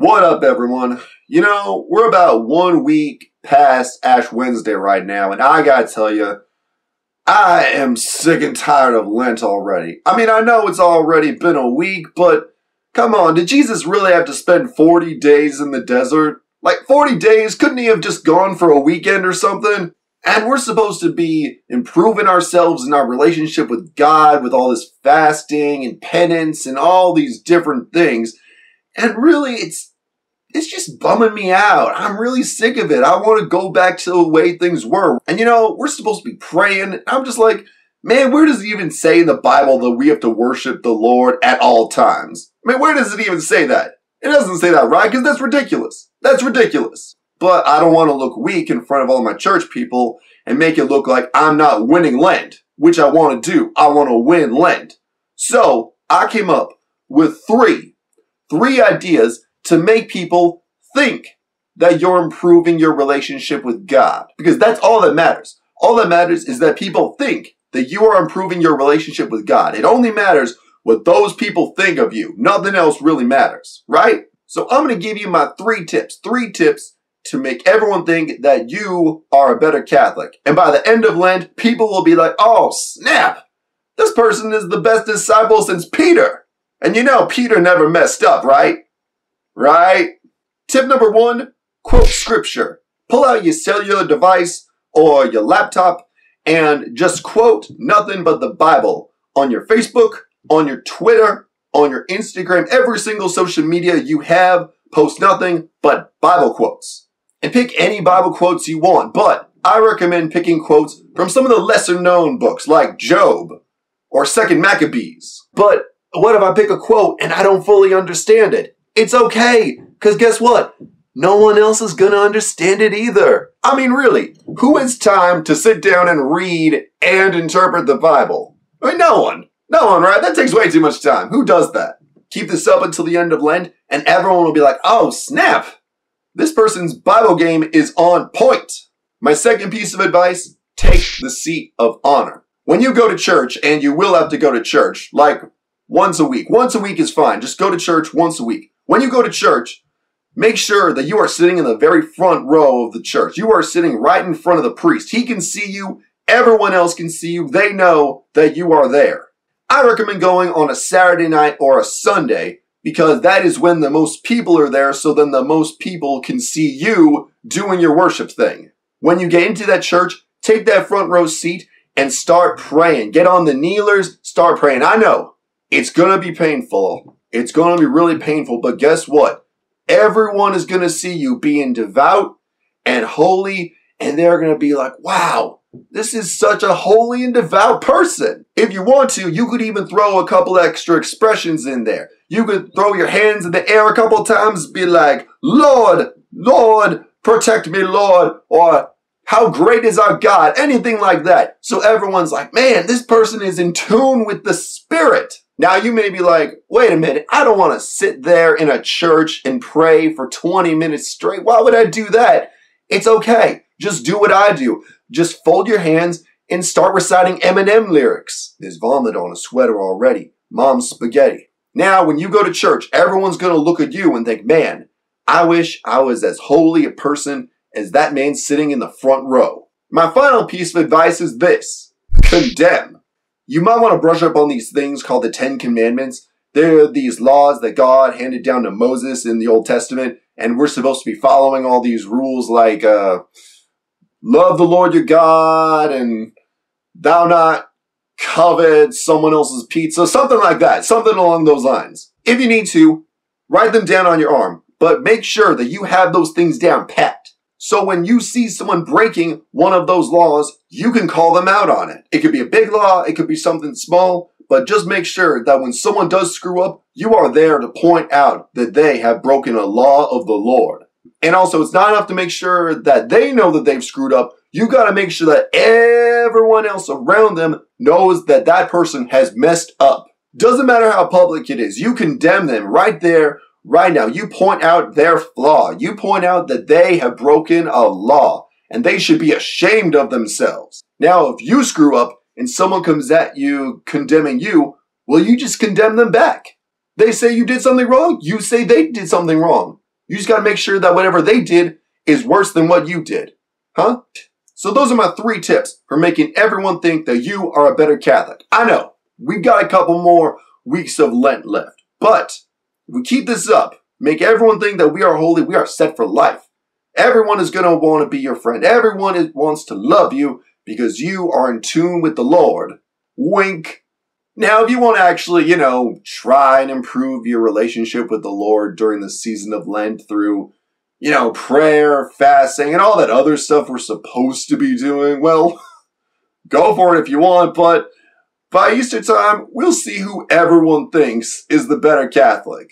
What up, everyone? We're about 1 week past Ash Wednesday right now, and I gotta tell you, I am sick and tired of Lent already. I mean, I know it's already been a week, but come on, did Jesus really have to spend 40 days in the desert? Like 40 days? Couldn't he have just gone for a weekend or something? And we're supposed to be improving ourselves in our relationship with God with all this fasting and penance and all these different things. And really, it's just bumming me out. I'm really sick of it. I want to go back to the way things were. And we're supposed to be praying. I'm just like, man, where does it even say in the Bible that we have to worship the Lord at all times? I mean, where does it even say that? It doesn't say that, right? Because that's ridiculous. That's ridiculous. But I don't want to look weak in front of all my church people and make it look like I'm not winning Lent, which I want to do. I want to win Lent. So I came up with three ideas to make people think that you're improving your relationship with God. Because that's all that matters. All that matters is that people think that you are improving your relationship with God. It only matters what those people think of you. Nothing else really matters, right? So I'm going to give you my three tips to make everyone think that you are a better Catholic. And by the end of Lent, people will be like, oh, snap! This person is the best disciple since Peter. And Peter never messed up, right? Right? Tip number 1, quote scripture. Pull out your cellular device or your laptop and just quote nothing but the Bible on your Facebook, on your Twitter, on your Instagram, every single social media you have, post nothing but Bible quotes. And pick any Bible quotes you want, but I recommend picking quotes from some of the lesser known books like Job or 2nd Maccabees. But what if I pick a quote and I don't fully understand it? It's okay, because guess what? No one else is going to understand it either. I mean, really, who has time to sit down and read and interpret the Bible? I mean, no one. No one, right? That takes way too much time. Who does that? Keep this up until the end of Lent, and everyone will be like, oh, snap! This person's Bible game is on point. My second piece of advice, take the seat of honor. When you go to church, and you will have to go to church, like once a week. Once a week is fine. Just go to church once a week. When you go to church, make sure that you are sitting in the very front row of the church. You are sitting right in front of the priest. He can see you. Everyone else can see you. They know that you are there. I recommend going on a Saturday night or a Sunday because that is when the most people are there, so then the most people can see you doing your worship thing. When you get into that church, take that front row seat and start praying. Get on the kneelers, start praying. I know, it's going to be painful. It's going to be really painful, but guess what? Everyone is going to see you being devout and holy, and they're going to be like, wow, this is such a holy and devout person. If you want to, you could even throw a couple extra expressions in there. You could throw your hands in the air a couple times, be like, Lord, Lord, protect me, Lord, or how great is our God, anything like that. So everyone's like, man, this person is in tune with the Spirit. Now you may be like, wait a minute, I don't want to sit there in a church and pray for 20 minutes straight. Why would I do that? It's okay. Just do what I do. Just fold your hands and start reciting Eminem lyrics. There's vomit on a sweater already. Mom's spaghetti. Now, when you go to church, everyone's going to look at you and think, man, I wish I was as holy a person as that man sitting in the front row. My final piece of advice is this. Condemn. You might want to brush up on these things called the 10 Commandments. They're these laws that God handed down to Moses in the Old Testament, and we're supposed to be following all these rules like love the Lord your God and thou not covet someone else's pizza, something like that, something along those lines. If you need to, write them down on your arm, but make sure that you have those things down pat. So when you see someone breaking one of those laws, you can call them out on it. It could be a big law, it could be something small, but just make sure that when someone does screw up, you are there to point out that they have broken a law of the Lord. And also, it's not enough to make sure that they know that they've screwed up. You got to make sure that everyone else around them knows that that person has messed up. Doesn't matter how public it is. You condemn them right there, right now. You point out their flaw. You point out that they have broken a law and they should be ashamed of themselves. Now, if you screw up and someone comes at you condemning you, well, you just condemn them back. They say you did something wrong. You say they did something wrong. You just got to make sure that whatever they did is worse than what you did. Huh? So those are my 3 tips for making everyone think that you are a better Catholic. I know, we've got a couple more weeks of Lent left. But if we keep this up, make everyone think that we are holy, we are set for life. Everyone is going to want to be your friend. Everyone wants to love you because you are in tune with the Lord. Wink. Now, if you want to actually, try and improve your relationship with the Lord during the season of Lent through, prayer, fasting, and all that other stuff we're supposed to be doing, well, go for it if you want, but by Easter time, we'll see who everyone thinks is the better Catholic.